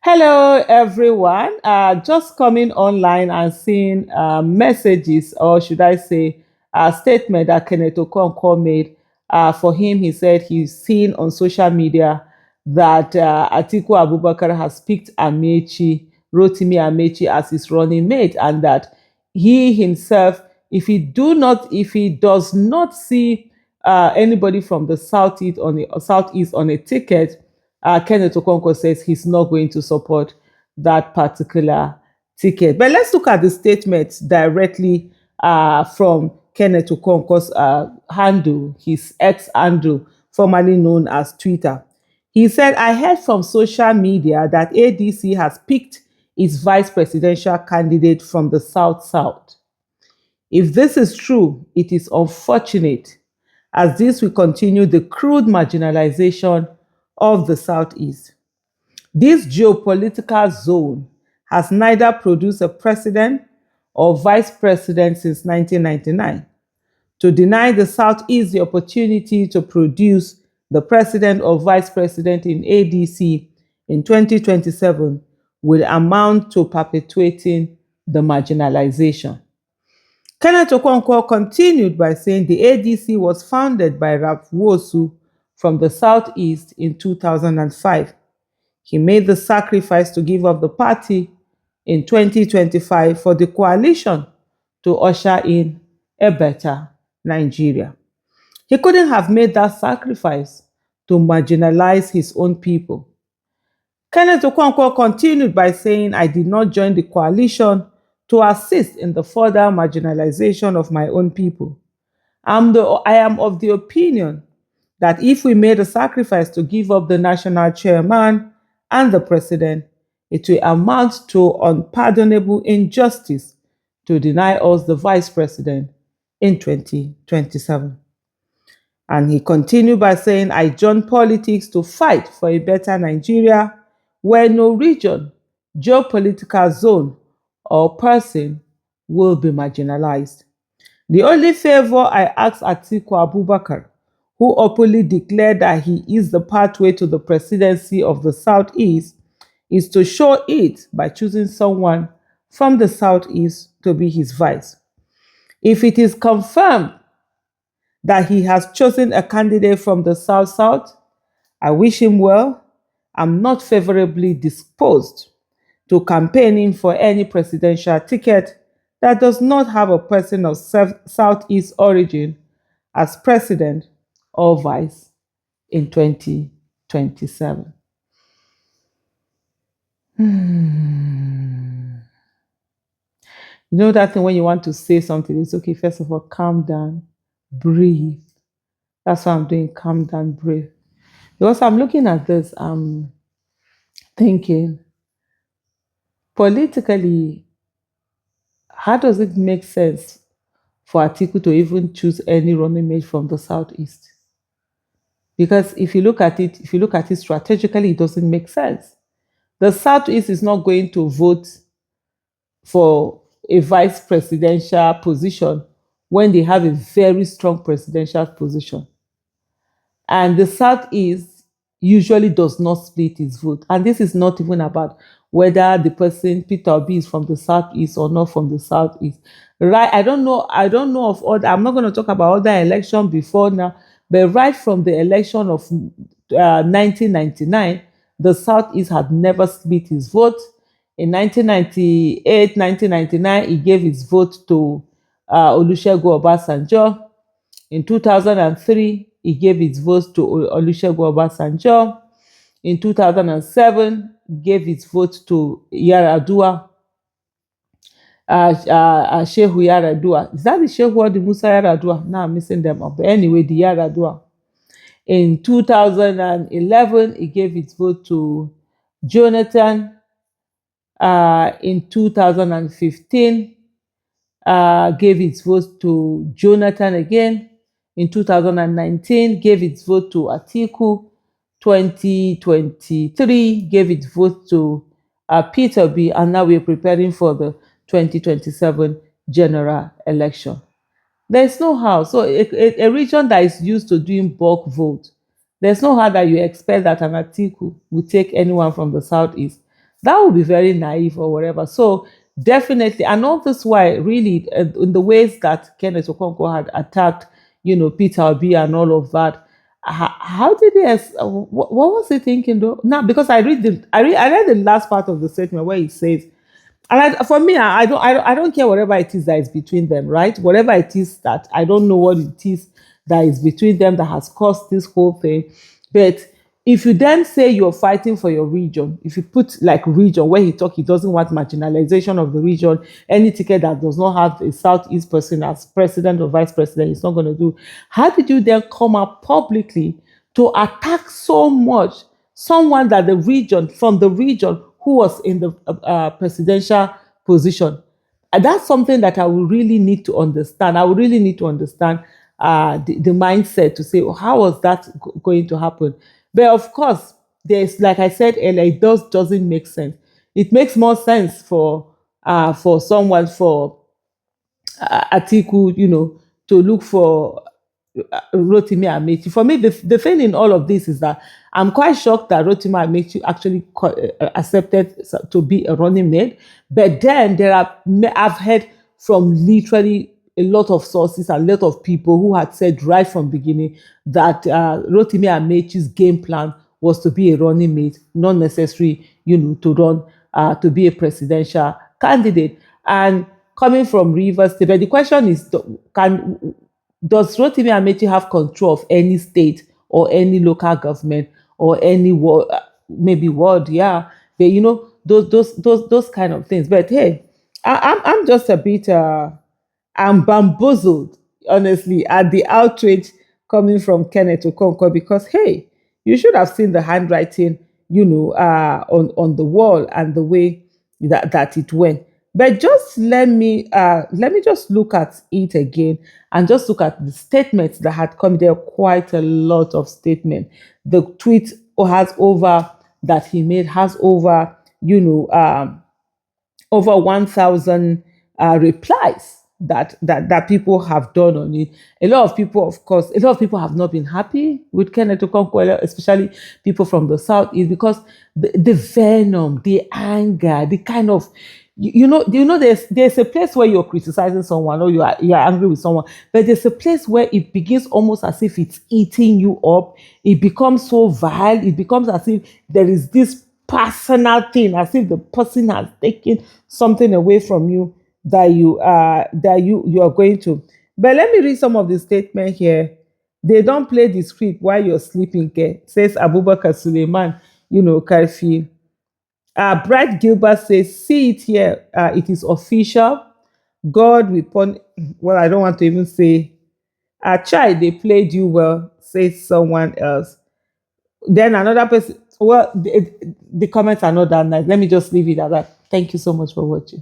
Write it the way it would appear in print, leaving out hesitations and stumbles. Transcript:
Hello, everyone. Just coming online and seeing messages, or should I say, a statement that Kenneth Okonkwo made. For him, he said he's seen on social media that Atiku Abubakar has picked Rotimi Amechi as his running mate, and that he himself, if he does not see anybody from the southeast on a ticket, Kenneth Okonkwo says he's not going to support that particular ticket. But let's look at the statement directly from Kenneth Okonkwo's handle, his ex handle, formerly known as Twitter. He said, I heard from social media that ADC has picked its vice presidential candidate from the South South. If this is true, it is unfortunate, as this will continue the crude marginalization of the Southeast. This geopolitical zone has neither produced a president or vice president since 1999. To deny the Southeast the opportunity to produce the president or vice president in ADC in 2027 will amount to perpetuating the marginalization. Kenneth Okonkwo continued by saying the ADC was founded by Ralph Wosu from the Southeast in 2005. He made the sacrifice to give up the party in 2025 for the coalition to usher in a better Nigeria. He couldn't have made that sacrifice to marginalize his own people. Kenneth Okonkwo continued by saying, I did not join the coalition to assist in the further marginalization of my own people. I am of the opinion that if we made a sacrifice to give up the national chairman and the president, it will amount to unpardonable injustice to deny us the vice president in 2027. And he continued by saying, I joined politics to fight for a better Nigeria where no region, geopolitical zone, or person will be marginalized. The only favor I ask Atiku Abubakar, who openly declared that he is the pathway to the presidency of the Southeast, is to show it by choosing someone from the Southeast to be his vice. If it is confirmed that he has chosen a candidate from the South, I wish him well. I'm not favorably disposed to campaigning for any presidential ticket that does not have a person of Southeast origin as president or vice in 2027. You know that thing when you want to say something, it's okay, first of all, calm down, breathe. That's what I'm doing, calm down, breathe. Because I'm looking at this, I'm thinking, politically, how does it make sense for Atiku to even choose any running mate from the Southeast? Because if you look at it strategically, it doesn't make sense. The Southeast is not going to vote for a vice presidential position when they have a very strong presidential position. And the Southeast usually does not split its vote. And this is not even about whether the person, Peter Obi, is from the Southeast or not from the Southeast. Right? I don't know of other, I'm not going to talk about other election before now, but right from the election of 1999, the Southeast had never split its vote. In 1998, 1999, he gave his vote to Olusegun Obasanjo. In 2003, he gave his vote to Olusegun Obasanjo. In 2007, he gave his vote to Yaradua, Shehu Yaradua. Is that the Shehu or the Musa Yaradua? Now I'm missing them up. But anyway, the Yaradua. In 2011, he gave his vote to Jonathan. In 2015, gave its vote to Jonathan again. In 2019, gave its vote to Atiku. 2023, gave its vote to Peter B. And now we're preparing for the 2027 general election. There's no how. So a region that is used to doing bulk vote, there's no how that you expect that an Atiku will take anyone from the Southeast. That would be very naive or whatever. So definitely, and all this why really in the ways that Kenneth Okonkwo had attacked, Peter Obi and all of that. How did he? What was he thinking though? Now, because I read the last part of the statement where he says, and for me, I don't care whatever it is that is between them, right? Whatever it is that I don't know what it is that is between them that has caused this whole thing. But if you then say you're fighting for your region, if you put like region where he doesn't want marginalization of the region, any ticket that does not have a Southeast person as president or vice president, he's not going to do. How did you then come up publicly to attack so much someone that the region, from the region, who was in the presidential position? And that's something that I will really need to understand. I will really need to understand the mindset to say, oh, how was that going to happen? But of course, there's, like I said earlier, it doesn't make sense. It makes more sense for someone, for Atiku, to look for Rotimi Amechi. For me, the thing in all of this is that I'm quite shocked that Rotimi Amechi actually accepted to be a running mate. But then I've heard from literally a lot of sources and a lot of people who had said right from beginning that Rotimi Amechi's game plan was to be a running mate, not necessary, to run to be a presidential candidate. And coming from Rivers State, but the question is, can does Rotimi Amechi have control of any state or any local government or any ward, maybe ward? Yeah, but those kind of things. But hey, I'm just a bit I'm bamboozled, honestly, at the outrage coming from Kenneth Okonkwo because hey, you should have seen the handwriting, on the wall and the way that it went. But just let me just look at it again and just look at the statements that had come. There are quite a lot of statements. The tweet has over that he made has over, over 1,000 replies that people have done on it. A lot of people, of course, a lot of people have not been happy with Kenneth Okonkwo, especially people from the southeast, because the venom, the anger, the kind of there's a place where you're criticizing someone or you're angry with someone, but there's a place where it begins almost as if it's eating you up. It becomes so vile. It becomes as if there is this personal thing, as if the person has taken something away from you that you are going to. But let me read some of the statement here. They don't play the script while you're sleeping, okay? Says Abubakar Suleiman, Karfi. Bright Gilbert says, see it here. It is official. God will punish. Well, I don't want to even say. Child, they played you well, says someone else. Then another person. Well, the comments are not that nice. Let me just leave it at that. Thank you so much for watching.